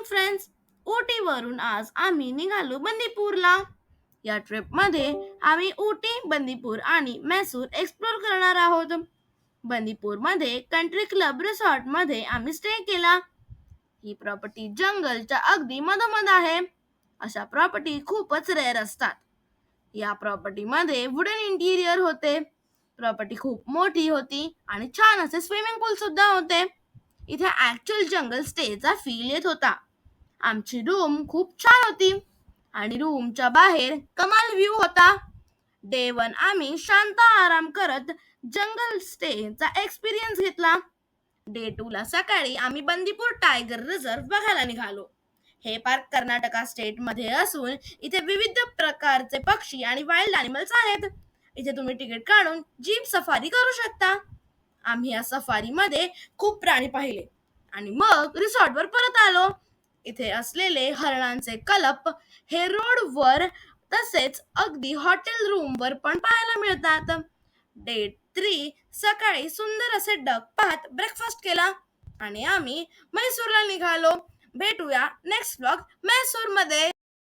Friends. उटीवरून आज आम्ही निघालो बंदीपूरला. या ट्रिपमध्ये आम्ही उटी, बंदीपूर आणि मैसूर एक्सप्लोर करणार आहोत. बंदीपूरमध्ये कंट्री क्लब रिसॉर्टमध्ये आम्ही स्टे केला. ही प्रॉपर्टी जंगलच्या अगदी मधोमध आहे. अशा प्रॉपर्टी खूपच रेअर असतात. या प्रॉपर्टीमध्ये वुडन इंटिरियर होते. प्रॉपर्टी खूप मोठी होती आणि छान असे स्विमिंग पूल सुद्धा होते. इथे ऍक्च्युअल जंगल स्टेचा फील येत होता. आमची रूम खूप छान होती आणि रूमच्या बाहेर कमाल व्ह्यू होता. डे 1 आम्ही शांत आराम करत जंगल स्टेचा एक्सपिरियन्स घेतला. डे 2 ला सकाळी आम्ही बंदीपूर टायगर रिझर्व बघायला निघालो. हे पार्क कर्नाटका स्टेटमध्ये असून इथे विविध प्रकारचे पक्षी आणि वाईल्ड अॅनिमल्स आहेत. इथे तुम्ही तिकीट काढून जीप सफारी करू शकता. आम्ही या सफारीमध्ये खूप प्राणी पाहिले आणि मग रिसॉर्टवर परत आलो. इथे असलेले हरणांचे कलप हे रोडवर तसेच अगदी हॉटेल रूमवर पण पाहायला मिळतात. डे 3 सकाळी सुंदर असे डक पाहत ब्रेकफास्ट केला आणि आम्ही म्हैसूरला निघालो. भेटूया नेक्स्ट व्लॉग म्हैसूरमध्ये.